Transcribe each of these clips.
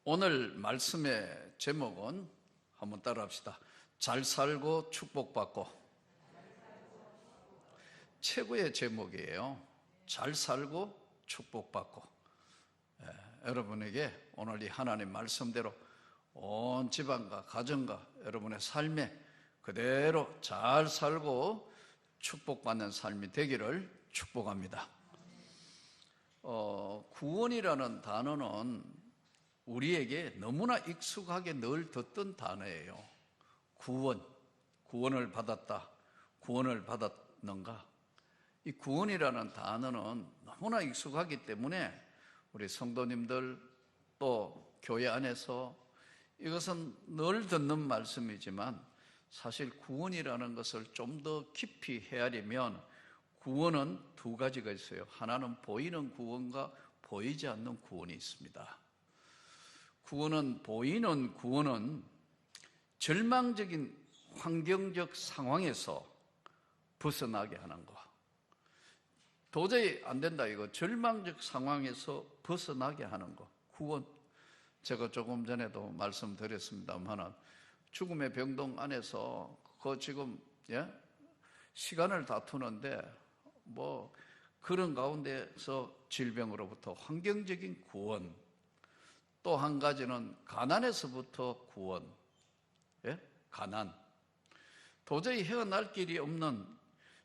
오늘 말씀의 제목은 한번 따라합시다. 잘 살고 축복받고. 최고의 제목이에요. 잘 살고 축복받고. 여러분에게 오늘 이 하나님 말씀대로 온 집안과 가정과 여러분의 삶에 그대로 잘 살고 축복받는 삶이 되기를 축복합니다. 구원이라는 단어는 우리에게 너무나 익숙하게 늘 듣던 단어예요. 구원을 받았다, 구원을 받았는가? 이 구원이라는 단어는 너무나 익숙하기 때문에 우리 성도님들 또 교회 안에서 이것은 늘 듣는 말씀이지만 사실 구원이라는 것을 좀 더 깊이 헤아리면 구원은 두 가지가 있어요. 하나는 보이는 구원과 보이지 않는 구원이 있습니다. 보이는 구원은 절망적인 환경적 상황에서 벗어나게 하는 거. 도저히 안 된다 이거. 절망적 상황에서 벗어나게 하는 거. 구원. 제가 조금 전에도 말씀드렸습니다만 죽음의 병동 안에서 지금 시간을 다투는데 그런 가운데서 질병으로부터 환경적인 구원, 또 한 가지는 가난에서부터 구원. 가난. 도저히 헤어날 길이 없는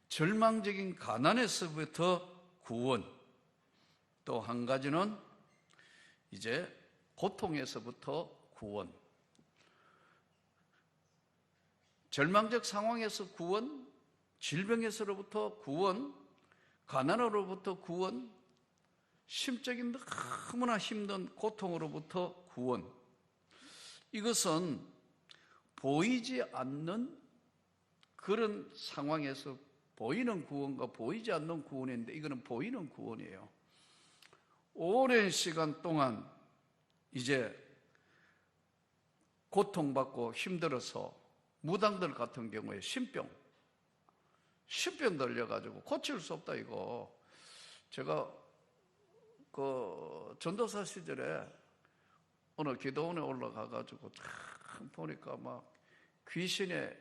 절망적인 가난에서부터 구원. 또 한 가지는 이제 고통에서부터 구원. 절망적 상황에서 구원, 질병에서부터 구원, 가난으로부터 구원, 심적인 너무나 힘든 고통으로부터 구원. 이것은 보이지 않는 그런 상황에서 보이는 구원과 보이지 않는 구원인데 이거는 보이는 구원이에요. 오랜 시간 동안 이제 고통받고 힘들어서 무당들 같은 경우에 신병 들려가지고 고칠 수 없다 이거. 제가 전도사 시절에 어느 기도원에 올라가가지고 보니까 막 귀신에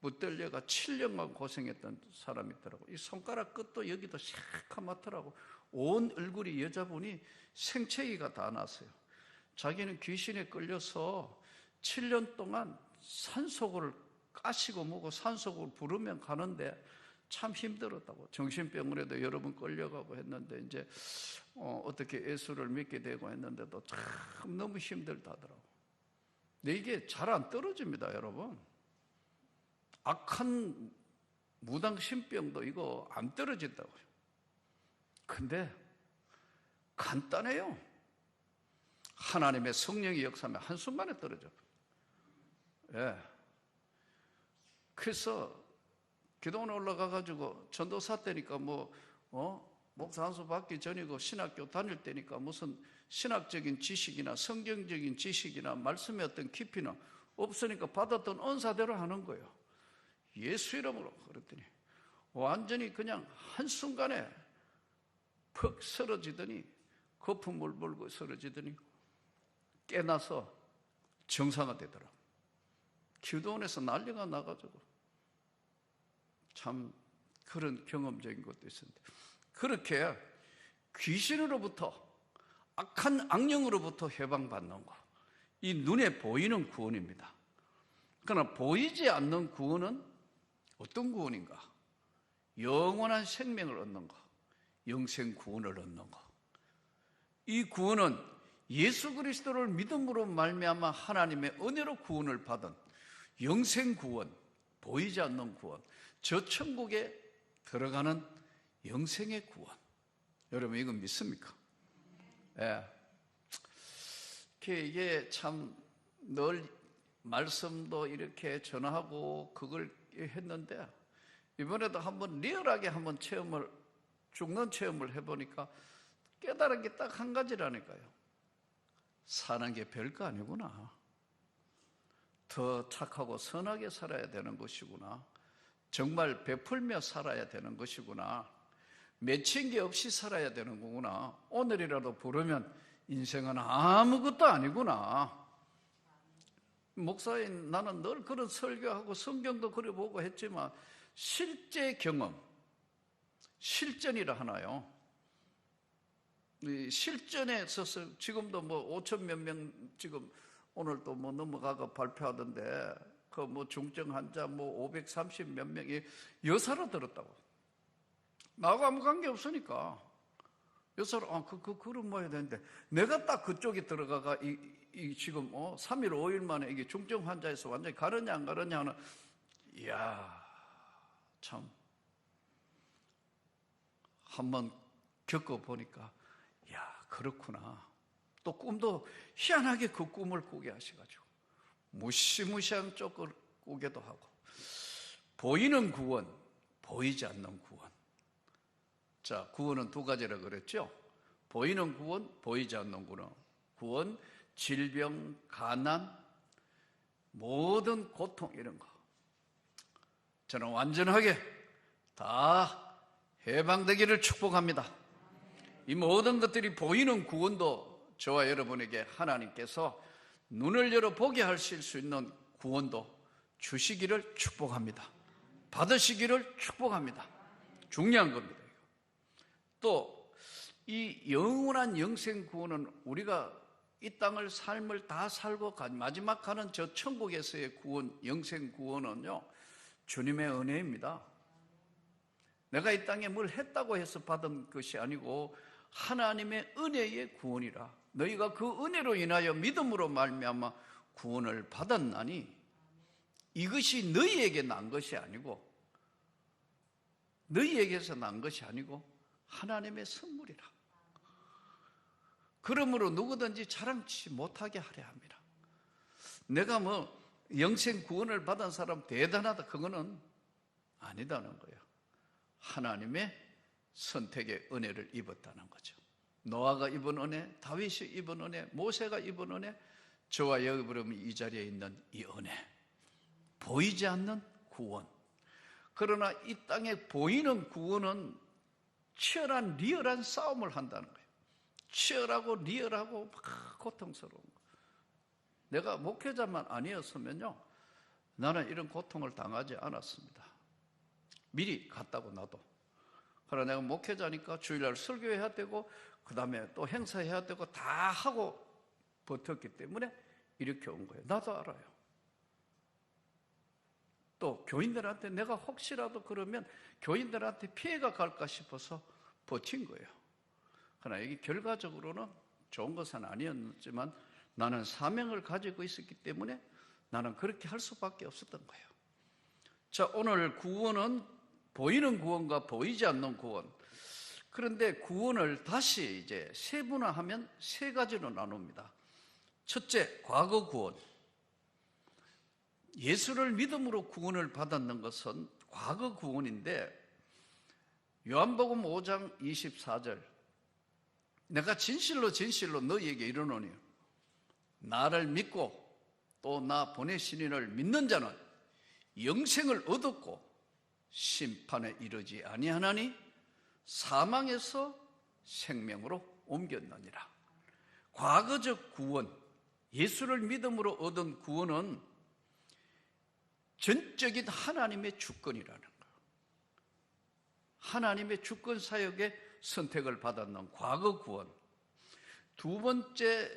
붙들려가 7년간 고생했던 사람이 있더라고. 이 손가락 끝도 여기도 새카맣더라고. 온 얼굴이 여자분이 생채기가 다 났어요. 자기는 귀신에 끌려서 7년 동안 산소를 까시고 뭐고 산소를 부르면 가는데 참 힘들었다고. 정신병원에도 여러 번 끌려가고 했는데 이제 어떻게 예수를 믿게 되고 했는데도 참 너무 힘들다더라고. 근데 이게 잘 안 떨어집니다, 여러분. 악한 무당 신병도 이거 안 떨어진다고요. 근데 간단해요. 하나님의 성령이 역사하면 한순간에 떨어져. 그래서 기도원에 올라가가지고 전도사 때니까 목사 안수 받기 전이고 신학교 다닐 때니까 무슨 신학적인 지식이나 성경적인 지식이나 말씀의 어떤 깊이나 없으니까 받았던 은사대로 하는 거예요. 예수 이름으로. 그랬더니 완전히 그냥 한순간에 퍽 쓰러지더니 거품물 불고 쓰러지더니 깨나서 정상화되더라고요. 기도원에서 난리가 나가지고 참 그런 경험적인 것도 있었는데, 그렇게 귀신으로부터 악한 악령으로부터 해방받는 것, 이 눈에 보이는 구원입니다. 그러나 보이지 않는 구원은 어떤 구원인가? 영원한 생명을 얻는 것, 영생 구원을 얻는 것. 이 구원은 예수 그리스도를 믿음으로 말미암아 하나님의 은혜로 구원을 받은 영생 구원, 보이지 않는 구원, 저 천국에 들어가는 영생의 구원. 여러분 이건 믿습니까? 이게 참 늘 말씀도 이렇게 전하고 그걸 했는데 이번에도 한번 리얼하게 한번 죽는 체험을 해보니까 깨달은 게 딱 한 가지라니까요. 사는 게 별거 아니구나. 더 착하고 선하게 살아야 되는 것이구나. 정말 베풀며 살아야 되는 것이구나. 맺힌 게 없이 살아야 되는 거구나. 오늘이라도 부르면 인생은 아무것도 아니구나. 목사인 나는 늘 그런 설교하고 성경도 그려보고 했지만 실제 경험, 실전이라 하나요. 이 실전에 있어서 지금도 뭐 5천 몇 명 지금 오늘 또 뭐 넘어가고 발표하던데 그 뭐 중증 환자 뭐 530 몇 명이 여사로 들었다고. 나하고 아무 관계 없으니까 여사로 그럼 뭐 해야 되는데 내가 딱 그쪽에 들어가가 이 지금 3일 5일 만에 이게 중증 환자에서 완전히 가느냐 안 가느냐 하는 이야 참 한번 겪어보니까 야 그렇구나. 또 꿈도 희한하게 그 꿈을 꾸게 하셔가지고 무시무시한 쪽을 꾸게도 하고 보이는 구원, 보이지 않는 구원. 자, 구원은 두 가지라 그랬죠. 보이는 구원, 보이지 않는 구원, 질병, 가난, 모든 고통 이런 거 저는 완전하게 다 해방되기를 축복합니다. 이 모든 것들이 보이는 구원도 저와 여러분에게 하나님께서 눈을 열어 보게 하실 수 있는 구원도 주시기를 축복합니다. 받으시기를 축복합니다. 중요한 겁니다. 또 이 영원한 영생 구원은 우리가 이 땅을 삶을 다 살고 마지막 가는 저 천국에서의 구원, 영생 구원은요 주님의 은혜입니다. 내가 이 땅에 뭘 했다고 해서 받은 것이 아니고 하나님의 은혜의 구원이라. 너희가 그 은혜로 인하여 믿음으로 말미암아 구원을 받았나니 이것이 너희에게 난 것이 아니고 너희에게서 난 것이 아니고 하나님의 선물이라. 그러므로 누구든지 자랑치 못하게 하려 합니다. 내가 뭐 영생 구원을 받은 사람 대단하다 그거는 아니다는 거예요. 하나님의 선택의 은혜를 입었다는 거죠. 노아가 입은 은혜, 다윗이 입은 은혜, 모세가 입은 은혜, 저와 여러분이 이 자리에 있는 이 은혜, 보이지 않는 구원. 그러나 이 땅에 보이는 구원은 치열한 리얼한 싸움을 한다는 거예요. 치열하고 리얼하고 막 고통스러운 거. 내가 목회자만 아니었으면요 나는 이런 고통을 당하지 않았습니다. 미리 갔다고 나도. 그러나 내가 목회자니까 주일날 설교해야 되고 그 다음에 또 행사해야 되고 다 하고 버텼기 때문에 이렇게 온 거예요. 나도 알아요. 또 교인들한테 내가 혹시라도 그러면 교인들한테 피해가 갈까 싶어서 버틴 거예요. 그러나 이게 결과적으로는 좋은 것은 아니었지만 나는 사명을 가지고 있었기 때문에 나는 그렇게 할 수밖에 없었던 거예요. 자, 오늘 구원은 보이는 구원과 보이지 않는 구원. 그런데 구원을 다시 이제 세분화하면 세 가지로 나눕니다. 첫째, 과거 구원. 예수를 믿음으로 구원을 받았는 것은 과거 구원인데 요한복음 5장 24절 내가 진실로 진실로 너희에게 이르노니 나를 믿고 또 나 보내신 이를 믿는 자는 영생을 얻었고 심판에 이르지 아니하나니 사망에서 생명으로 옮겼느니라. 과거적 구원, 예수를 믿음으로 얻은 구원은 전적인 하나님의 주권이라는 거예요. 하나님의 주권 사역에 선택을 받았는 과거 구원. 두 번째,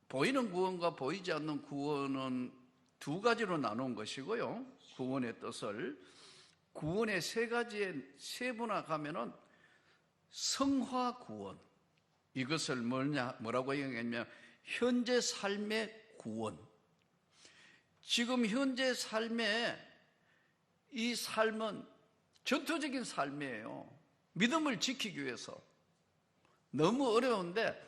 보이는 구원과 보이지 않는 구원은 두 가지로 나눈 것이고요. 구원의 뜻을 구원의 세 가지에 세분화가면은 성화 구원. 이것을 뭐라고 얘기하냐면 현재 삶의 구원. 지금 현재 삶의 이 삶은 전투적인 삶이에요. 믿음을 지키기 위해서 너무 어려운데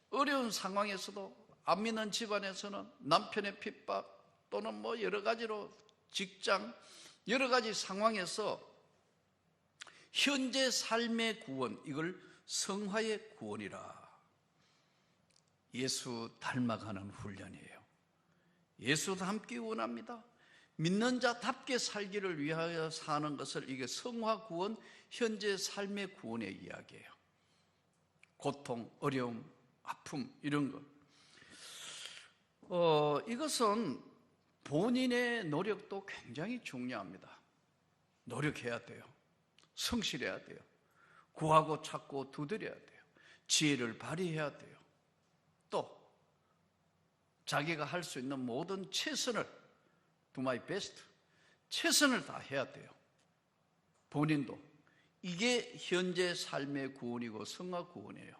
어려운 상황에서도 안 믿는 집안에서는 남편의 핍박 또는 뭐 여러 가지로 직장 여러 가지 상황에서 현재 삶의 구원, 이걸 성화의 구원이라. 예수 닮아가는 훈련이에요. 예수 닮기 원합니다. 믿는 자답게 살기를 위하여 사는 것을 이게 성화 구원, 현재 삶의 구원의 이야기예요. 고통, 어려움, 아픔 이런 것. 이것은 본인의 노력도 굉장히 중요합니다. 노력해야 돼요. 성실해야 돼요. 구하고 찾고 두드려야 돼요. 지혜를 발휘해야 돼요. 또 자기가 할 수 있는 모든 최선을 do my best 최선을 다해야 돼요. 본인도. 이게 현재 삶의 구원이고 성화 구원이에요.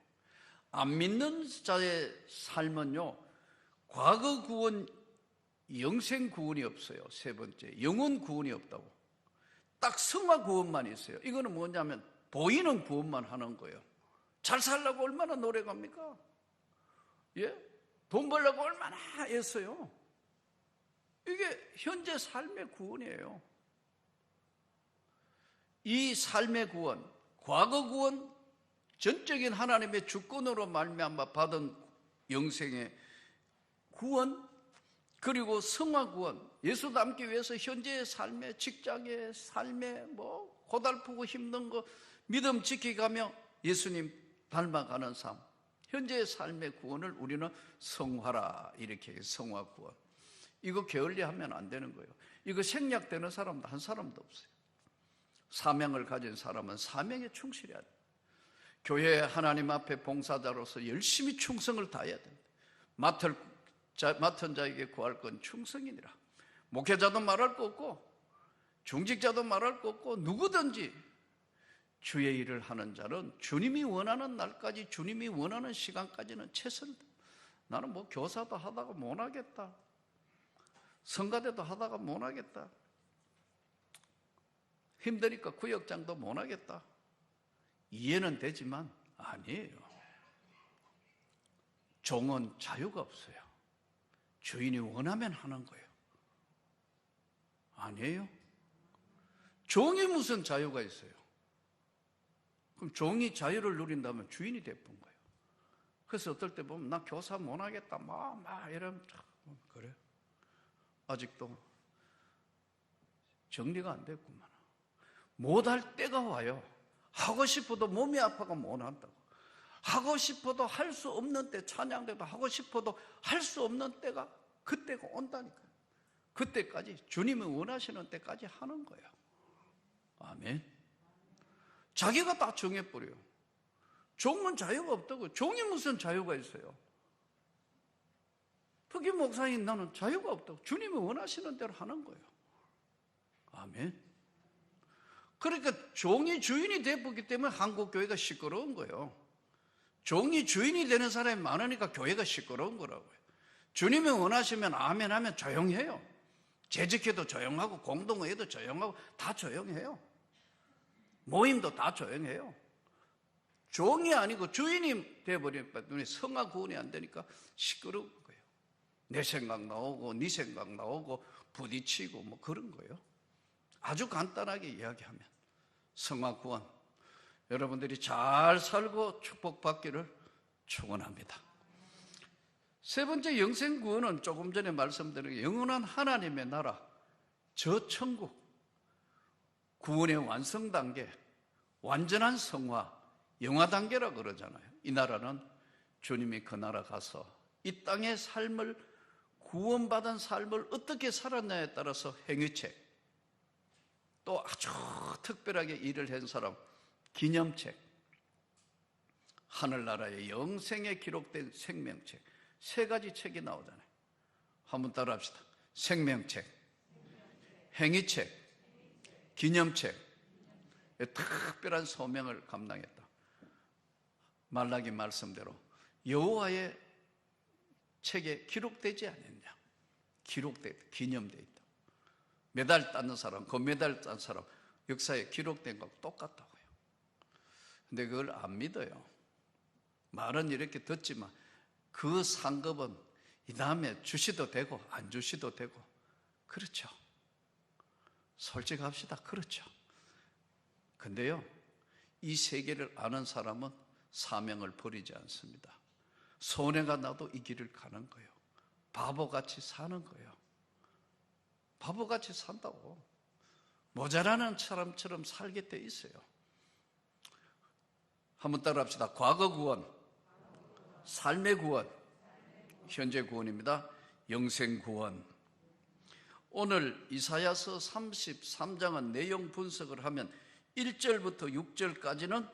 안 믿는 자의 삶은요, 과거 구원, 영생 구원이 없어요. 세 번째, 영원 구원이 없다고. 딱 성화 구원만 있어요. 이거는 뭐냐면 보이는 구원만 하는 거예요. 잘 살려고 얼마나 노력합니까? 예? 돈 벌려고 얼마나 애써요. 이게 현재 삶의 구원이에요. 이 삶의 구원, 과거 구원, 전적인 하나님의 주권으로 말미암아 받은 영생의 구원, 그리고 성화 구원, 예수 닮기 위해서 현재의 삶에, 직장의 삶에 고달프고 힘든 거 믿음 지키가며 예수님 닮아가는 삶, 현재의 삶의 구원을 우리는 성화라 이렇게 해요. 성화 구원. 이거 게을리하면 안 되는 거예요. 이거 생략되는 사람도 한 사람도 없어요. 사명을 가진 사람은 사명에 충실해야 돼요. 교회 하나님 앞에 봉사자로서 열심히 충성을 다해야 됩니다. 맡은 자에게 구할 건 충성이니라. 목회자도 말할 거 없고 중직자도 말할 거 없고 누구든지 주의 일을 하는 자는 주님이 원하는 날까지, 주님이 원하는 시간까지는 최선을. 나는 교사도 하다가 못하겠다, 성가대도 하다가 못하겠다, 힘드니까 구역장도 못하겠다, 이해는 되지만 아니에요. 종은 자유가 없어요. 주인이 원하면 하는 거예요. 아니에요? 종이 무슨 자유가 있어요? 그럼 종이 자유를 누린다면 주인이 돼본 거예요. 그래서 어떨 때 보면 나 교사 못하겠다 이러면 그래? 아직도 정리가 안 됐구만. 못할 때가 와요. 하고 싶어도 몸이 아파가 못한다고. 하고 싶어도 할 수 없는 때, 찬양대도 하고 싶어도 할 수 없는 때가 그때가 온다니까요. 그때까지 주님이 원하시는 때까지 하는 거예요. 아멘. 자기가 다 정해버려요. 종은 자유가 없다고. 종이 무슨 자유가 있어요? 특히 목사님, 나는 자유가 없다고. 주님이 원하시는 대로 하는 거예요. 아멘. 그러니까 종이 주인이 되었기 때문에 한국 교회가 시끄러운 거예요. 종이 주인이 되는 사람이 많으니까 교회가 시끄러운 거라고요. 주님이 원하시면 아멘 하면 조용해요. 재직해도 조용하고 공동회도 조용하고 다 조용해요. 모임도 다 조용해요. 종이 아니고 주인이 되어버리니까 눈에 성화 구원이 안 되니까 시끄러운 거예요. 내 생각 나오고 네 생각 나오고 부딪히고 그런 거예요. 아주 간단하게 이야기하면 성화 구원, 여러분들이 잘 살고 축복받기를 축원합니다. 세 번째 영생 구원은 조금 전에 말씀드린 영원한 하나님의 나라, 저 천국, 구원의 완성 단계, 완전한 성화, 영화 단계라고 그러잖아요. 이 나라는 주님이 그 나라 가서 이 땅의 삶을, 구원받은 삶을 어떻게 살았냐에 따라서 행위책, 또 아주 특별하게 일을 한 사람 기념책, 하늘나라의 영생에 기록된 생명책, 세 가지 책이 나오잖아요. 한번 따라 합시다. 생명책, 행위책, 기념책. 특별한 소명을 감당했다. 말라기 말씀대로 여호와의 책에 기록되지 않았냐? 기념되어 있다. 메달 땄는 사람, 금메달 딴 사람 역사에 기록된 거하고 똑같다고요. 근데 그걸 안 믿어요. 말은 이렇게 듣지만 그 상급은 이 다음에 주시도 되고 안 주시도 되고, 그렇죠. 솔직합시다. 그렇죠. 근데요, 이 세계를 아는 사람은 사명을 버리지 않습니다. 손해가 나도 이 길을 가는 거예요. 바보같이 사는 거예요. 바보같이 산다고. 모자라는 사람처럼 살게 돼 있어요. 한번 따라 합시다. 과거 구원, 삶의 구원, 현재 구원입니다. 영생 구원. 오늘 이사야서 33장은 내용 분석을 하면 1절부터 6절까지는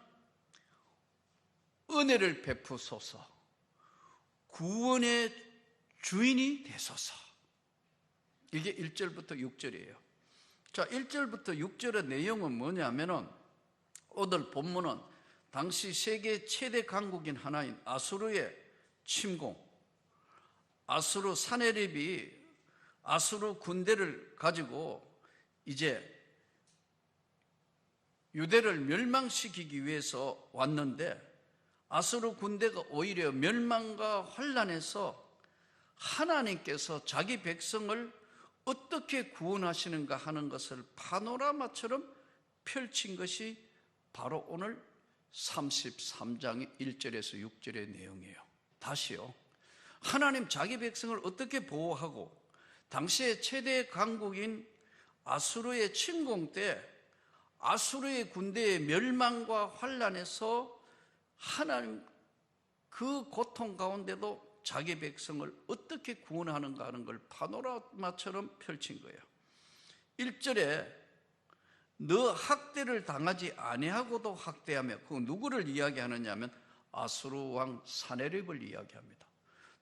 은혜를 베푸소서, 구원의 주인이 되소서. 이게 1절부터 6절이에요. 자, 1절부터 6절의 내용은 뭐냐면은 오늘 본문은 당시 세계 최대 강국인 하나인 아수르의 침공, 아수르 사네립이 아수르 군대를 가지고 이제 유대를 멸망시키기 위해서 왔는데, 아수르 군대가 오히려 멸망과 환난에서 하나님께서 자기 백성을 어떻게 구원하시는가 하는 것을 파노라마처럼 펼친 것이 바로 오늘 33장의 1절에서 6절의 내용이에요. 다시요. 하나님 자기 백성을 어떻게 보호하고, 당시의 최대 강국인 아수르의 침공 때 아수르의 군대의 멸망과 환난에서 하나님 그 고통 가운데도 자기 백성을 어떻게 구원하는가 하는 걸 파노라마처럼 펼친 거예요. 1절에 너 학대를 당하지 아니하고도 학대하며, 그 누구를 이야기하느냐 하면 아수르 왕 사네립을 이야기합니다.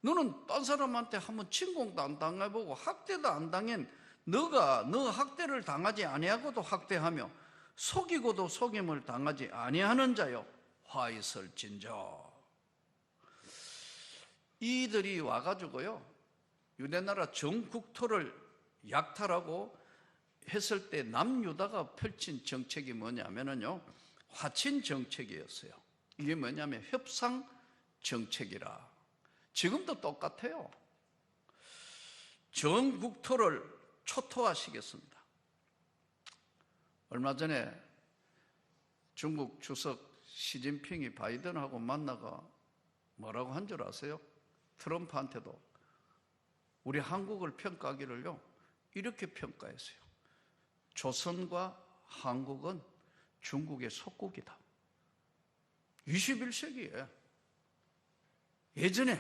너는 딴 사람한테 한번 침공도 안 당해보고 학대도 안 당한 너가 너 학대를 당하지 아니하고도 학대하며 속이고도 속임을 당하지 아니하는 자여 화 있을진저. 이들이 와가지고요, 유대나라 전국토를 약탈하고 했을 때 남유다가 펼친 정책이 뭐냐면요, 화친 정책이었어요. 이게 뭐냐면 협상 정책이라. 지금도 똑같아요. 전국토를 초토화시켰습니다. 얼마 전에 중국 주석 시진핑이 바이든하고 만나가 뭐라고 한 줄 아세요? 트럼프한테도 우리 한국을 평가하기를요, 이렇게 평가했어요. 조선과 한국은 중국의 속국이다. 21세기에 예전에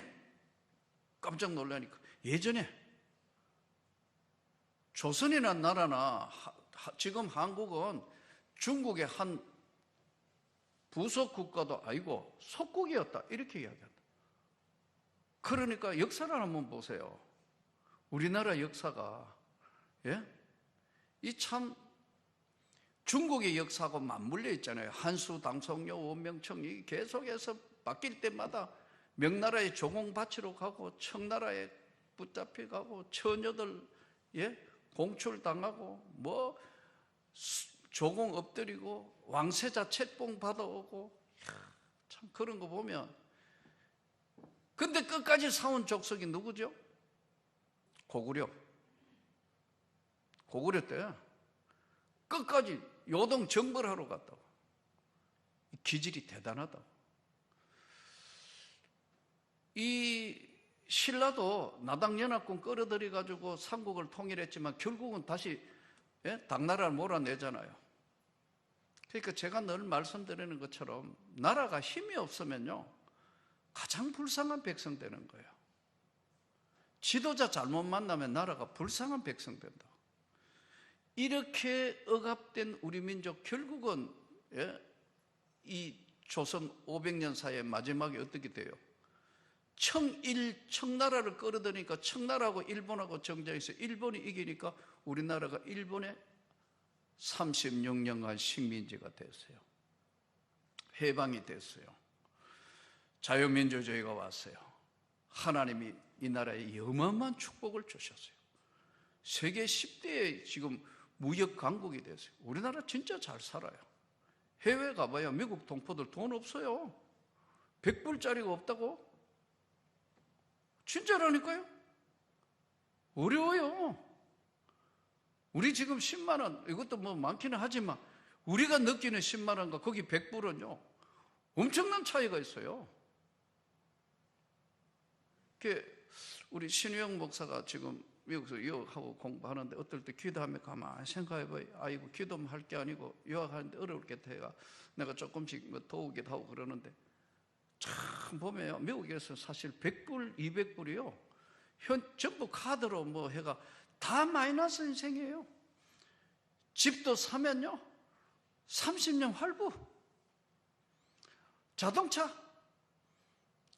깜짝 놀라니까, 예전에 조선이라는 나라나 지금 한국은 중국의 한 부속 국가도 아니고 속국이었다, 이렇게 이야기한다. 그러니까 역사를 한번 보세요. 우리나라 역사가, 이 참 중국의 역사하고 맞물려 있잖아요. 한수, 당송요, 원명청, 계속해서 바뀔 때마다 명나라의 조공바치로 가고 청나라에 붙잡혀 가고 처녀들 공출당하고 뭐 조공 엎드리고 왕세자 책봉 받아오고, 참 그런 거 보면. 근데 끝까지 싸운 족속이 누구죠? 고구려. 고구려 때 끝까지 요동 정벌하러 갔다고. 기질이 대단하다고. 이 신라도 나당연합군 끌어들여 가지고 삼국을 통일했지만 결국은 다시 당나라를 몰아내잖아요. 그러니까 제가 늘 말씀드리는 것처럼 나라가 힘이 없으면요, 가장 불쌍한 백성 되는 거예요. 지도자 잘못 만나면 나라가 불쌍한 백성 된다. 이렇게 억압된 우리 민족, 결국은 이 조선 500년 사이에 마지막에 어떻게 돼요? 청나라를 끌어들이니까 청나라하고 일본하고 정전해서 일본이 이기니까 우리나라가 일본의 36년간 식민지가 됐어요. 해방이 됐어요. 자유민주주의가 왔어요. 하나님이 이 나라에 어마어마한 축복을 주셨어요. 세계 10대의 지금 무역 강국이 됐어요. 우리나라 진짜 잘 살아요. 해외 가봐야 미국 동포들 돈 없어요. 100불짜리가 없다고? 진짜라니까요. 어려워요. 우리 지금 10만 원, 이것도 뭐 많기는 하지만 우리가 느끼는 10만 원과 거기 100불은요 엄청난 차이가 있어요. 우리 신우영 목사가 지금 미국에서 유학하고 공부하는데 어떨 때 기도하면 가만히 생각해봐요. 아이고, 기도만 할 게 아니고 유학하는데 어려울 게 돼가 내가 조금씩 뭐 도우기도 하고 그러는데 참 보면 미국에서 사실 100불, 200불이요. 전부 카드로 뭐 해가 다 마이너스 인생이에요. 집도 사면요. 30년 할부. 자동차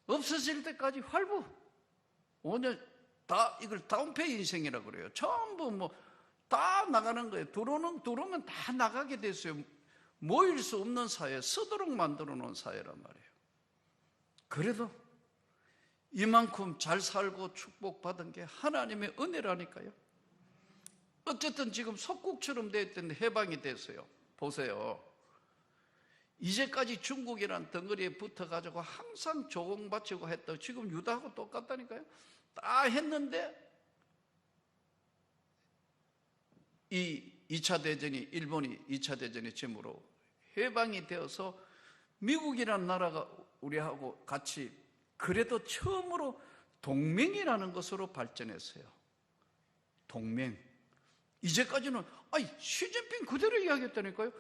없어질 때까지 할부. 5년 다 이걸 다운페이 인생이라고 그래요. 전부 뭐 다 나가는 거예요. 들어오면 다 나가게 됐어요. 모일 수 없는 사회, 쓰도록 만들어 놓은 사회란 말이에요. 그래도 이만큼 잘 살고 축복받은 게 하나님의 은혜라니까요. 어쨌든 지금 석국처럼 되어 있던데 해방이 됐어요. 보세요. 이제까지 중국이란 덩어리에 붙어가지고 항상 조공바치고 했다. 지금 유다하고 똑같다니까요. 다 했는데 이 2차 대전이, 일본이 2차 대전의 제물로 해방이 되어서 미국이란 나라가 우리하고 같이 그래도 처음으로 동맹이라는 것으로 발전했어요. 동맹. 이제까지는 시진핑 그대로 이야기했다니까요.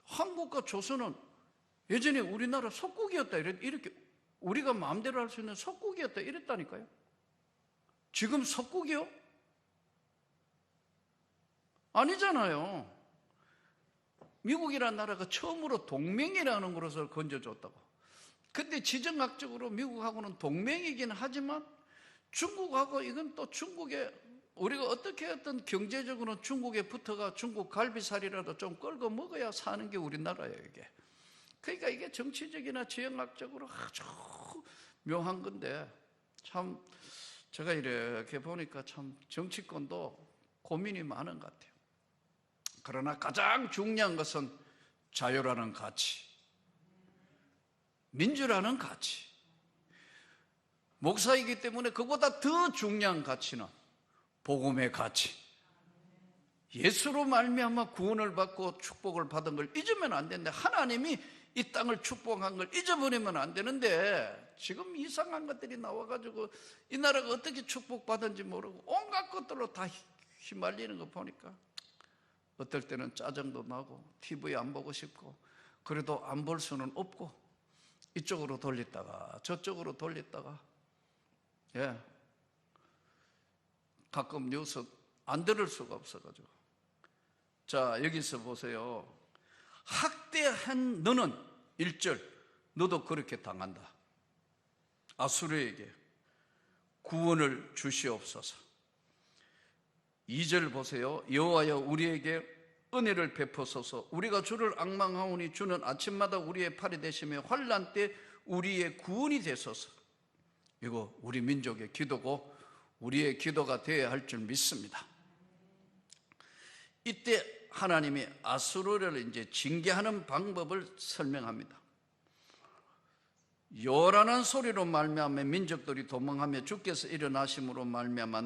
한국과 조선은 예전에 우리나라 속국이었다 이렇게 우리가 마음대로 할 수 있는 속국이었다 이랬다니까요. 지금 속국이요? 아니잖아요. 미국이라는 나라가 처음으로 동맹이라는 것을 건져줬다고. 근데 지정학적으로 미국하고는 동맹이긴 하지만 중국하고 이건 또 중국에 우리가 어떻게 어떤 경제적으로는 중국에 붙어가 중국 갈비살이라도 좀 끌고 먹어야 사는 게 우리나라예요, 이게. 그러니까 이게 정치적이나 지형학적으로 아주 묘한 건데 참 제가 이렇게 보니까 참 정치권도 고민이 많은 것 같아요. 그러나 가장 중요한 것은 자유라는 가치, 민주라는 가치. 목사이기 때문에 그보다 더 중요한 가치는 복음의 가치. 예수로 말미암아 구원을 받고 축복을 받은 걸 잊으면 안 되는데 하나님이 이 땅을 축복한 걸 잊어버리면 안 되는데 지금 이상한 것들이 나와가지고 이 나라가 어떻게 축복받은지 모르고 온갖 것들로 다 휘말리는 거 보니까 어떨 때는 짜증도 나고 TV 안 보고 싶고 그래도 안 볼 수는 없고 이쪽으로 돌렸다가 저쪽으로 돌렸다가 가끔 뉴스 안 들을 수가 없어가지고. 자, 여기서 보세요. 학대한 너는 1절 너도 그렇게 당한다. 아수르에게 구원을 주시옵소서. 2절 보세요. 여호와여 우리에게 은혜를 베푸소서. 우리가 주를 앙망하오니 주는 아침마다 우리의 팔이 되시며 환난 때 우리의 구원이 되소서. 이거 우리 민족의 기도고 우리의 기도가 되어야 할 줄 믿습니다. 이때 하나님이 아수르를 이제 징계하는 방법을 설명합니다. 요란한 소리로 말미암아 민족들이 도망하며 주께서 일어나심으로 말미암아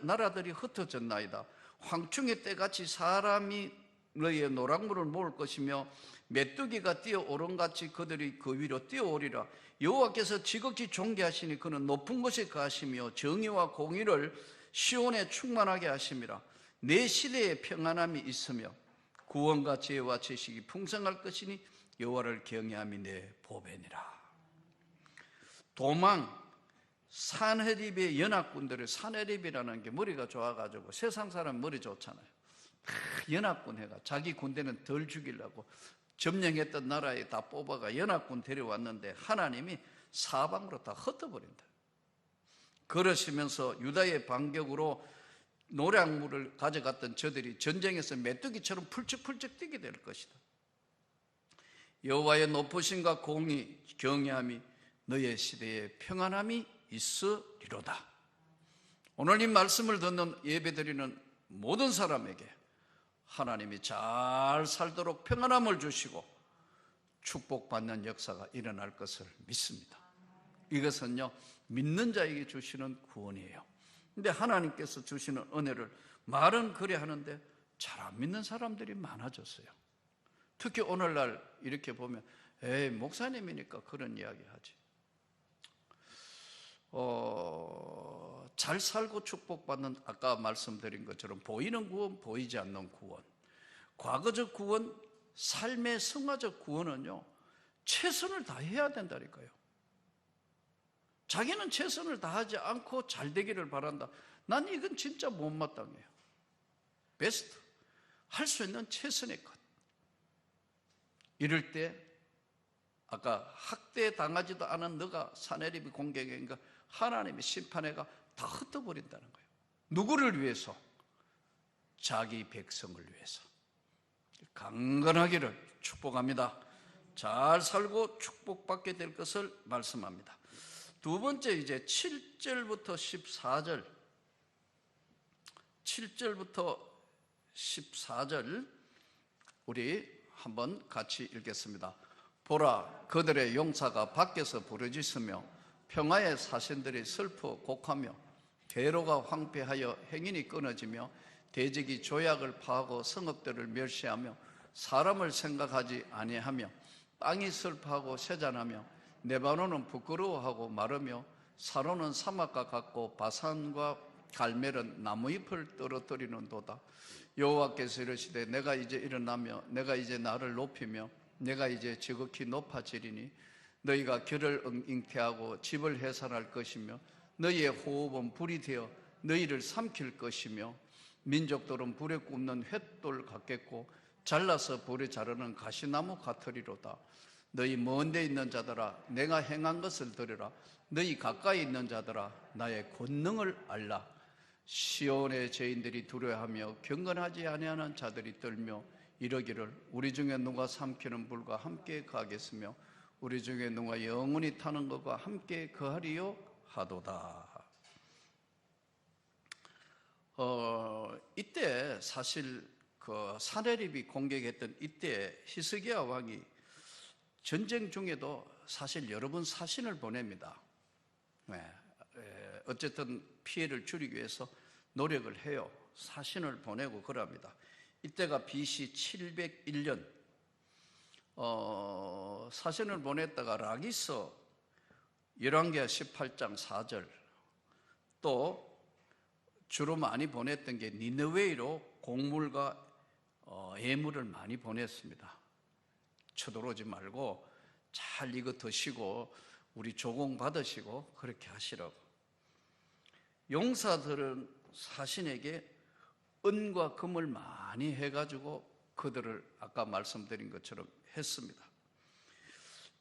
나라들이 흩어졌나이다. 황충의 때같이 사람이 너희의 노랑물을 모을 것이며 메뚜기가 뛰어오른같이 그들이 그 위로 뛰어오리라. 여호와께서 지극히 존귀하시니 그는 높은 곳에 거하시며 정의와 공의를 시온에 충만하게 하심이라. 내 시대에 평안함이 있으며 구원과 지혜와 지식이 풍성할 것이니 여호와를 경외함이 내 보배니라. 도망, 산헤립의 연합군들을, 산헤립이라는 게 머리가 좋아가지고 세상 사람 머리 좋잖아요. 연합군 해가 자기 군대는 덜 죽이려고 점령했던 나라에 다 뽑아가 연합군 데려왔는데 하나님이 사방으로 다 흩어버린다. 그러시면서 유다의 반격으로 노량물을 가져갔던 저들이 전쟁에서 메뚜기처럼 펄쩍펄쩍 뛰게 될 것이다. 여호와의 높으심과 공의, 경외함이 너의 시대에 평안함이 있으리로다. 오늘 이 말씀을 듣는 예배드리는 모든 사람에게 하나님이 잘 살도록 평안함을 주시고 축복받는 역사가 일어날 것을 믿습니다. 이것은요 믿는 자에게 주시는 구원이에요. 근데 하나님께서 주시는 은혜를 말은 그래 하는데 잘 안 믿는 사람들이 많아졌어요. 특히 오늘날 이렇게 보면 에이 목사님이니까 그런 이야기 하지. 잘 살고 축복받는 아까 말씀드린 것처럼 보이는 구원, 보이지 않는 구원. 과거적 구원, 삶의 성화적 구원은요 최선을 다해야 된다니까요. 자기는 최선을 다하지 않고 잘 되기를 바란다. 난 이건 진짜 못마땅해요. 베스트, 할 수 있는 최선의 것. 이럴 때 아까 학대당하지도 않은 너가 사내립이 공경인가 하나님의 심판해가 다 흩어버린다는 거예요. 누구를 위해서? 자기 백성을 위해서. 강건하기를 축복합니다. 잘 살고 축복받게 될 것을 말씀합니다. 두 번째, 이제 7절부터 14절, 7절부터 14절 우리 한번 같이 읽겠습니다. 보라, 그들의 용사가 밖에서 부르짖으며 평화의 사신들이 슬퍼 곡하며 대로가 황폐하여 행인이 끊어지며 대적이 조약을 파하고 성읍들을 멸시하며 사람을 생각하지 아니하며 땅이 슬퍼하고 쇠잔하며 레바논은 부끄러워하고 마르며 사로는 사막과 같고 바산과 갈멜은 나무잎을 떨어뜨리는도다. 여호와께서 이르시되 내가 이제 일어나며 내가 이제 나를 높이며 내가 이제 지극히 높아지리니 너희가 결을 잉태하고 집을 해산할 것이며 너희의 호흡은 불이 되어 너희를 삼킬 것이며 민족들은 불에 굽는 횃돌 같겠고 잘라서 불에 자르는 가시나무 같으리로다. 너희 먼 데 있는 자들아 내가 행한 것을 들으라. 너희 가까이 있는 자들아 나의 권능을 알라. 시온의 죄인들이 두려워하며 경건하지 아니하는 자들이 떨며 이러기를 우리 중에 누가 삼키는 불과 함께 가겠으며 우리 중에 누가 영원히 타는 것과 함께 거하리요 하도다. 이때 사실 그 사내립이 공격했던 이때 히스기야 왕이 전쟁 중에도 사실 여러 번 사신을 보냅니다. 어쨌든 피해를 줄이기 위해서 노력을 해요. 사신을 보내고 그럽니다. 이때가 BC 701년 사신을 보냈다가 라기서 열왕기하 18장 4절 또 주로 많이 보냈던 게 니느웨이로 곡물과 예물을 많이 보냈습니다. 쳐들어오지 말고 잘 이거 드시고 우리 조공 받으시고 그렇게 하시라고. 용사들은 사신에게 은과 금을 많이 해가지고 그들을 아까 말씀드린 것처럼 했습니다.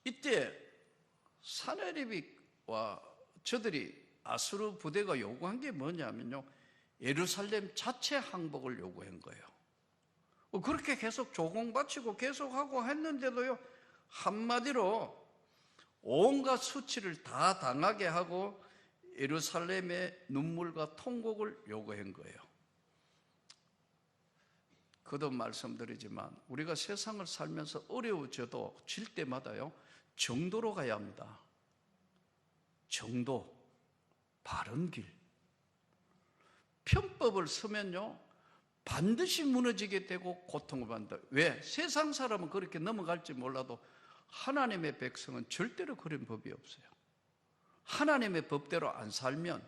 이때 사내립과 저들이 아수르 부대가 요구한 게 뭐냐면요, 예루살렘 자체 항복을 요구한 거예요. 그렇게 계속 조공 바치고 계속하고 했는데도요, 한마디로 온갖 수치를 다 당하게 하고 예루살렘의 눈물과 통곡을 요구한 거예요. 그도 말씀드리지만 우리가 세상을 살면서 어려워져도 질 때마다요, 정도로 가야 합니다. 정도, 바른 길. 편법을 쓰면요, 반드시 무너지게 되고 고통을 받는다. 왜? 세상 사람은 그렇게 넘어갈지 몰라도 하나님의 백성은 절대로 그런 법이 없어요. 하나님의 법대로 안 살면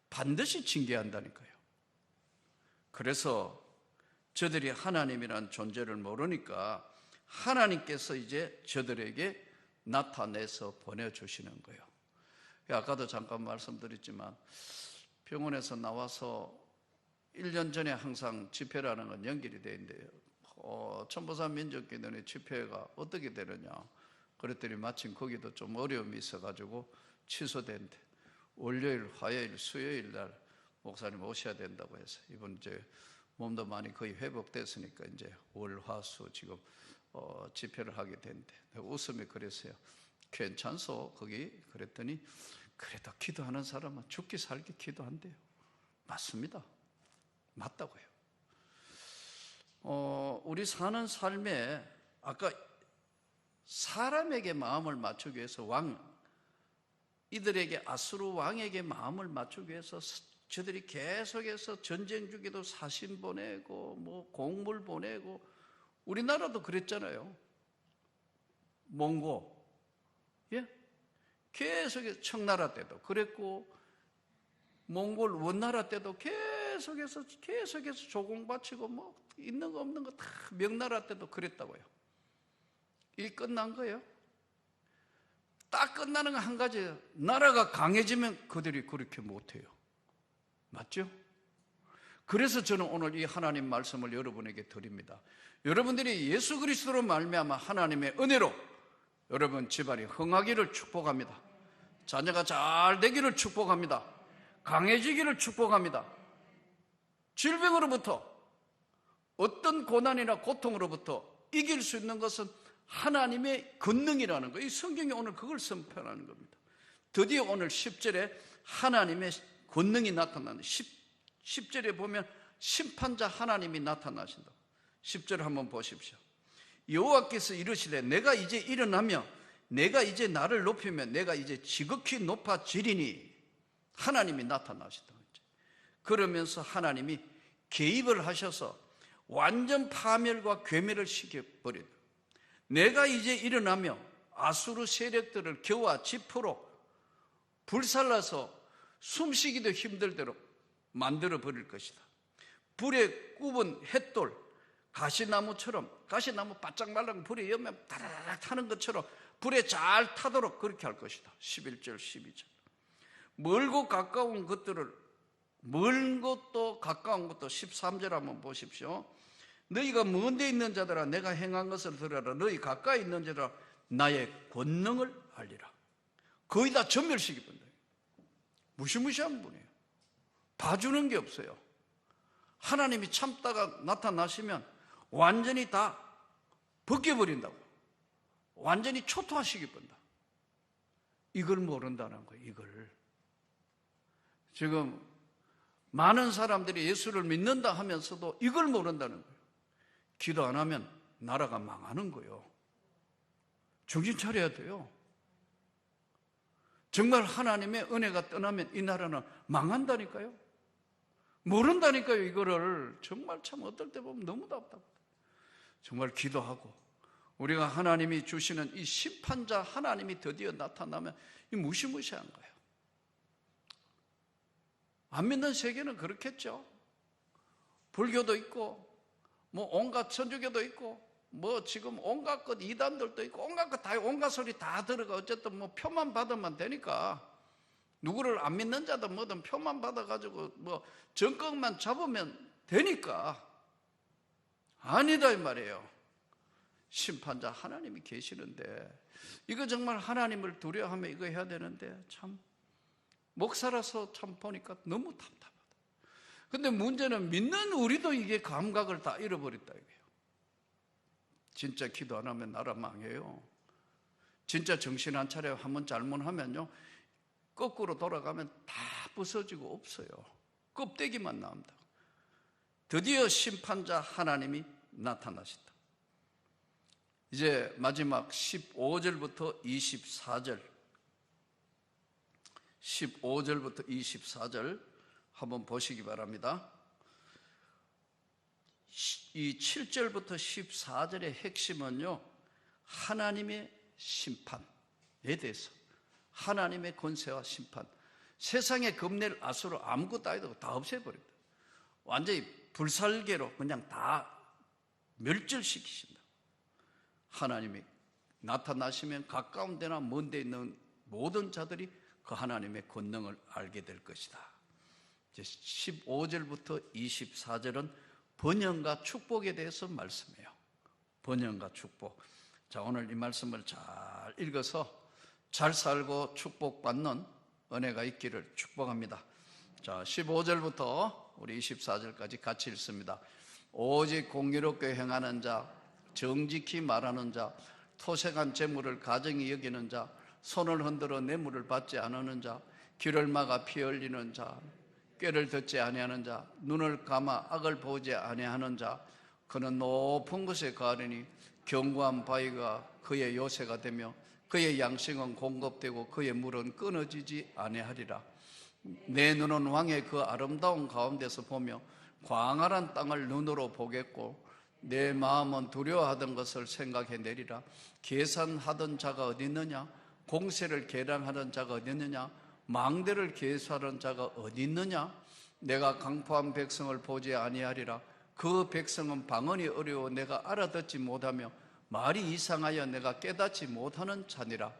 반드시 징계한다니까요. 그래서 저들이 하나님이라는 존재를 모르니까 하나님께서 이제 저들에게 나타내서 보내주시는 거예요. 아까도 잠깐 말씀드렸지만 병원에서 나와서 1년 전에 항상 집회라는 건 연결이 되어 있는데요. 천보산 민족기도회 집회가 어떻게 되느냐 그랬더니 마침 거기도 좀 어려움이 있어가지고 취소된대. 월요일, 화요일, 수요일 날 목사님 오셔야 된다고 해서 이번 이제 몸도 많이 거의 회복됐으니까 이제 월, 화, 수 지금 집회를 하게 된대. 웃음이 그랬어요. 괜찮소 거기? 그랬더니 그래도 기도하는 사람은 죽기 살기 기도한대요. 맞습니다. 맞다고요. 우리 사는 삶에 아까 사람에게 마음을 맞추기 위해서 이들에게 아수르 왕에게 마음을 맞추기 위해서 저들이 계속해서 전쟁 중에도 사신 보내고 뭐 곡물 보내고 우리나라도 그랬잖아요. 몽고, 예? 계속해서 청나라 때도 그랬고 몽골 원나라 때도 계속해서 조공 바치고 뭐 있는 거 없는 거 다 명나라 때도 그랬다고요. 일 끝난 거예요. 딱 끝나는 건 한 가지예요. 나라가 강해지면 그들이 그렇게 못해요. 맞죠? 그래서 저는 오늘 이 하나님 말씀을 여러분에게 드립니다. 여러분들이 예수 그리스도로 말미암아 하나님의 은혜로 여러분 집안이 흥하기를 축복합니다. 자녀가 잘 되기를 축복합니다. 강해지기를 축복합니다. 질병으로부터, 어떤 고난이나 고통으로부터 이길 수 있는 것은 하나님의 권능이라는 거예요. 이 성경이 오늘 그걸 선포하는 겁니다. 드디어 오늘 10절에 하나님의 권능이 나타나는 10절에 보면 심판자 하나님이 나타나신다. 10절 한번 보십시오. 여호와께서 이르시되 내가 이제 일어나며 내가 이제 나를 높이면 내가 이제 지극히 높아지리니 하나님이 나타나시다. 그러면서 하나님이 개입을 하셔서 완전 파멸과 괴멸을 시켜버린다. 내가 이제 일어나며 아수르 세력들을 겨와 지푸로 불살라서 숨쉬기도 힘들 대로 만들어 버릴 것이다. 불에 굽은 햇돌, 가시나무처럼, 가시나무 바짝 말라면 불에 열면 다라락 타는 것처럼 불에 잘 타도록 그렇게 할 것이다. 11절 12절. 멀고 가까운 것들을, 먼 것도 가까운 것도 13절 한번 보십시오. 너희가 먼 데 있는 자들아 내가 행한 것을 들으라. 너희 가까이 있는 자들아 나의 권능을 알리라. 거의 다 전멸시키던데. 무시무시한 분이에요. 봐주는 게 없어요. 하나님이 참다가 나타나시면 완전히 다 벗겨버린다고. 완전히 초토화시켜본다. 이걸 모른다는 거예요. 이걸. 지금 많은 사람들이 예수를 믿는다 하면서도 이걸 모른다는 거예요. 기도 안 하면 나라가 망하는 거예요. 정신 차려야 돼요. 정말 하나님의 은혜가 떠나면 이 나라는 망한다니까요. 모른다니까요. 이거를 정말 참 어떨 때 보면 너무 답답하다. 정말 기도하고 우리가 하나님이 주시는 이 심판자 하나님이 드디어 나타나면 이 무시무시한 거예요. 안 믿는 세계는 그렇겠죠. 불교도 있고 뭐 온갖 천주교도 있고 뭐 지금 온갖 것 이단들도 있고 온갖 것 다 온갖 소리 다 들어가 어쨌든 뭐 표만 받으면 되니까 누구를 안 믿는 자든 뭐든 표만 받아가지고 뭐 정권만 잡으면 되니까 아니다 이 말이에요. 심판자 하나님이 계시는데 이거 정말 하나님을 두려워하며 이거 해야 되는데 참 목사라서 참 보니까 너무 답답하다. 근데 문제는 믿는 우리도 이게 감각을 다 잃어버렸다 이거예요. 진짜 기도 안 하면 나라 망해요. 진짜 정신 안 차려 한번 잘못하면요 거꾸로 돌아가면 다 부서지고 없어요. 껍데기만 나옵니다. 드디어 심판자 하나님이 나타나신다. 이제 마지막 15절부터 24절 15절부터 24절 한번 보시기 바랍니다. 이 7절부터 14절의 핵심은요 하나님의 심판에 대해서 하나님의 권세와 심판, 세상에 겁낼 아수르 아무것도 아니고 다 없애버립니다. 완전히 불살개로 그냥 다 멸절시키신다. 하나님이 나타나시면 가까운 데나 먼 데 있는 모든 자들이 그 하나님의 권능을 알게 될 것이다. 이제 15절부터 24절은 번영과 축복에 대해서 말씀해요. 번영과 축복. 자, 오늘 이 말씀을 잘 읽어서 잘 살고 축복받는 은혜가 있기를 축복합니다. 자, 15절부터 우리 24절까지 같이 읽습니다. 오직 공의롭게 행하는 자, 정직히 말하는 자, 토색한 재물을 가정히 여기는 자, 손을 흔들어 뇌물을 받지 않는 자, 귀를 막아 피 흘리는 자, 꾀를 듣지 아니하는 자, 눈을 감아 악을 보지 아니하는 자, 그는 높은 곳에 가르니 견고한 바위가 그의 요새가 되며 그의 양식은 공급되고 그의 물은 끊어지지 아니하리라. 내 눈은 왕의 그 아름다운 가운데서 보며 광활한 땅을 눈으로 보겠고 내 마음은 두려워하던 것을 생각해내리라. 계산하던 자가 어디 있느냐? 공세를 계량하던 자가 어디 있느냐? 망대를 계수하는 자가 어디 있느냐? 내가 강포한 백성을 보지 아니하리라. 그 백성은 방언이 어려워 내가 알아듣지 못하며 말이 이상하여 내가 깨닫지 못하는 자니라.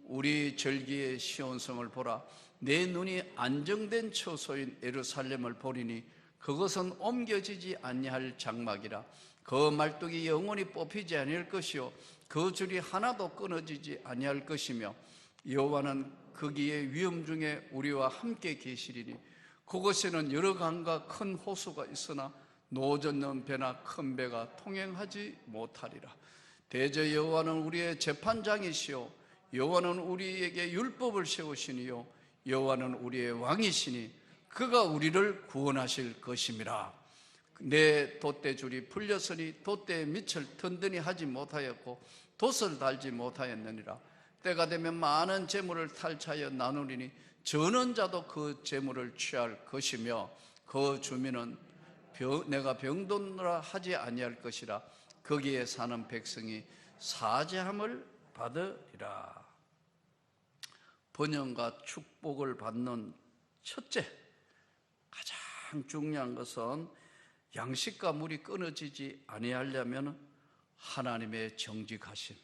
우리 절기의 시온성을 보라. 내 눈이 안정된 처소인 예루살렘을 보리니 그것은 옮겨지지 아니할 장막이라. 그 말뚝이 영원히 뽑히지 아니할 것이요 그 줄이 하나도 끊어지지 아니할 것이며 여호와는 거기에 위험 중에 우리와 함께 계시리니 그곳에는 여러 강과 큰 호수가 있으나 노젓는 배나 큰 배가 통행하지 못하리라. 대저 여호와는 우리의 재판장이시요 여호와는 우리에게 율법을 세우시니요 여호와는 우리의 왕이시니 그가 우리를 구원하실 것임이라. 내 돛대줄이 풀렸으니 돛대의 밑을 튼튼히 하지 못하였고 돛을 달지 못하였느니라. 때가 되면 많은 재물을 탈차하여 나누리니 저는 자도 그 재물을 취할 것이며 그 주민은 내가 병든노라 하지 아니할 것이라. 거기에 사는 백성이 사죄함을 받으리라. 번영과 축복을 받는 첫째, 가장 중요한 것은 양식과 물이 끊어지지 아니하려면 하나님의 정직하심,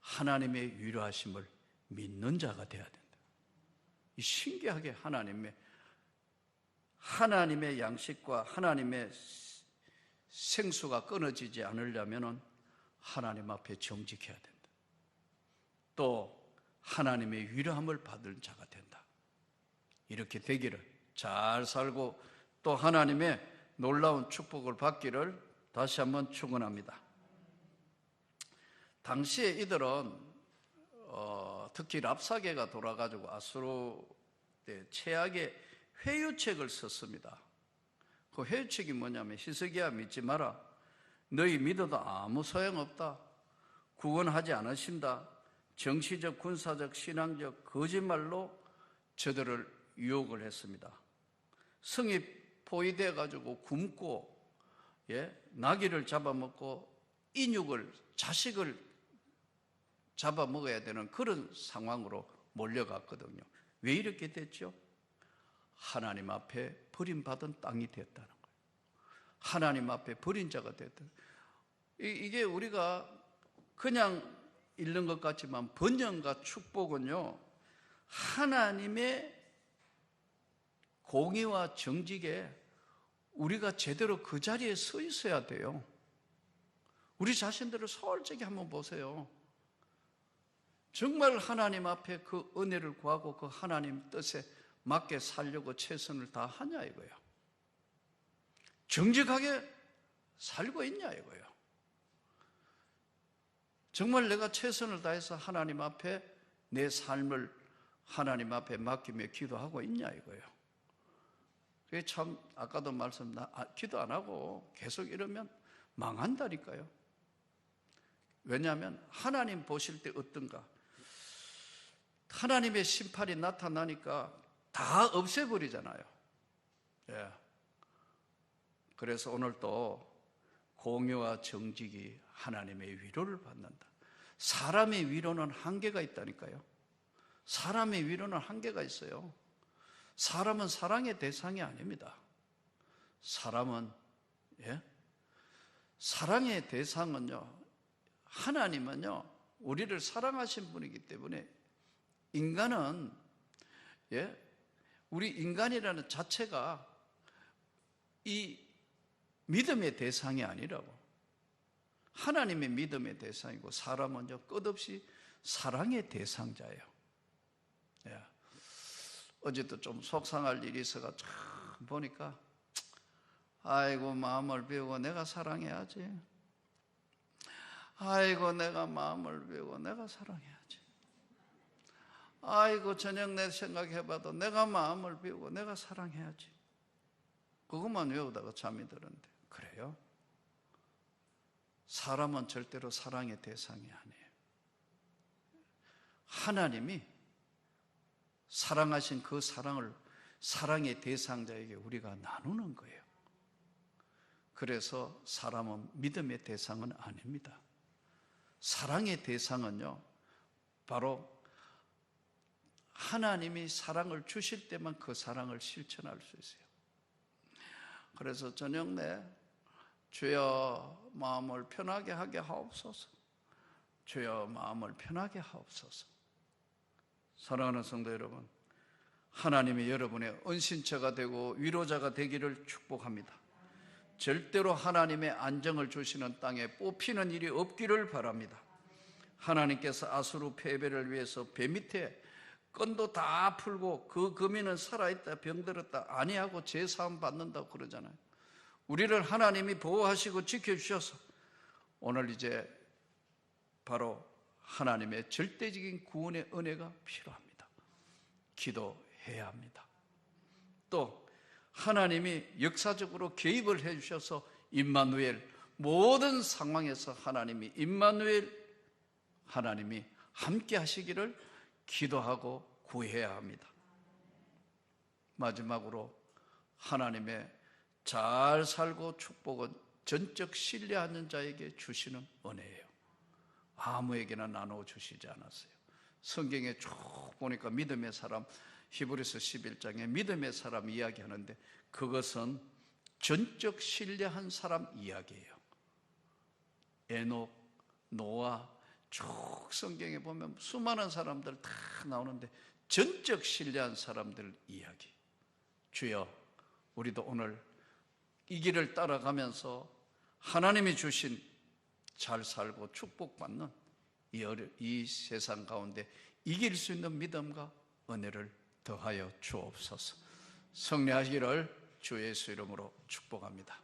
하나님의 위로하심을 믿는 자가 되어야 된다. 이 신기하게 하나님의 양식과 하나님의 생수가 끊어지지 않으려면 하나님 앞에 정직해야 된다. 또 하나님의 위로함을 받을 자가 된다. 이렇게 되기를, 잘 살고 또 하나님의 놀라운 축복을 받기를 다시 한번 축원합니다. 당시에 이들은 특히 랍사게가 돌아가지고 아수르 때 최악의 회유책을 썼습니다. 그 회유책이 뭐냐면 히스기야 믿지 마라. 너희 믿어도 아무 소용없다. 구원하지 않으신다. 정치적, 군사적, 신앙적 거짓말로 저들을 유혹을 했습니다. 성이 포위되어 가지고 굶고 나귀를 잡아먹고 인육을 자식을 잡아먹어야 되는 그런 상황으로 몰려갔거든요. 왜 이렇게 됐죠? 하나님 앞에 버림받은 땅이 됐다는 거예요. 하나님 앞에 버린 자가 됐다. 이게 우리가 그냥 읽는 것 같지만 번영과 축복은요, 하나님의 공의와 정직에 우리가 제대로 그 자리에 서 있어야 돼요. 우리 자신들을 솔직히 한번 보세요. 정말 하나님 앞에 그 은혜를 구하고 그 하나님 뜻에 맞게 살려고 최선을 다하냐 이거예요. 정직하게 살고 있냐 이거예요. 정말 내가 최선을 다해서 하나님 앞에 내 삶을 하나님 앞에 맡기며 기도하고 있냐 이거예요. 그게 참 아까도 기도 안 하고 계속 이러면 망한다니까요. 왜냐하면 하나님 보실 때 어떤가? 하나님의 심판이 나타나니까 다 없애버리잖아요. 예. 그래서 오늘 또 공의와 정직이 하나님의 위로를 받는다. 사람의 위로는 한계가 있다니까요. 사람의 위로는 한계가 있어요. 사람은 사랑의 대상이 아닙니다. 사람은 사랑의 대상은요, 하나님은요 우리를 사랑하신 분이기 때문에 인간은 우리 인간이라는 자체가 이 믿음의 대상이 아니라고. 하나님의 믿음의 대상이고 사람은요 끝없이 사랑의 대상자예요. 어제도 좀 속상할 일이 있어가 참 보니까 아이고 마음을 비우고 내가 사랑해야지. 아이고 내가 마음을 비우고 내가 사랑해야지. 아이고 저녁 내 생각해봐도 내가 마음을 비우고 내가 사랑해야지. 그것만 외우다가 잠이 들었는데 그래요? 사람은 절대로 사랑의 대상이 아니에요. 하나님이 사랑하신 그 사랑을 사랑의 대상자에게 우리가 나누는 거예요. 그래서 사람은 믿음의 대상은 아닙니다. 사랑의 대상은요 바로 하나님이 사랑을 주실 때만 그 사랑을 실천할 수 있어요. 그래서 저녁 내 주여 마음을 편하게 하게 하옵소서. 주여 마음을 편하게 하옵소서. 사랑하는 성도 여러분, 하나님이 여러분의 은신처가 되고 위로자가 되기를 축복합니다. 절대로 하나님의 안정을 주시는 땅에 뽑히는 일이 없기를 바랍니다. 하나님께서 아수르 패배를 위해서 배 밑에 끈도 다 풀고 그 거민은 살아있다 병들었다 아니하고 제사함 받는다고 그러잖아요. 우리를 하나님이 보호하시고 지켜주셔서 오늘 이제 바로 하나님의 절대적인 구원의 은혜가 필요합니다. 기도해야 합니다. 또 하나님이 역사적으로 개입을 해주셔서 임마누엘, 모든 상황에서 하나님이 임마누엘, 하나님이 함께 하시기를 기도하고 구해야 합니다. 마지막으로 하나님의 잘 살고 축복은 전적 신뢰하는 자에게 주시는 은혜예요. 아무에게나 나누어 주시지 않았어요. 성경에 쭉 보니까 믿음의 사람, 히브리서 11장에 믿음의 사람 이야기하는데 그것은 전적 신뢰한 사람 이야기예요. 에녹, 노아, 쭉 성경에 보면 수많은 사람들 다 나오는데 전적 신뢰한 사람들 이야기. 주여, 우리도 오늘 이 길을 따라가면서 하나님이 주신 잘 살고 축복받는 이 세상 가운데 이길 수 있는 믿음과 은혜를 더하여 주옵소서. 승리하시기를 주 예수 이름으로 축복합니다.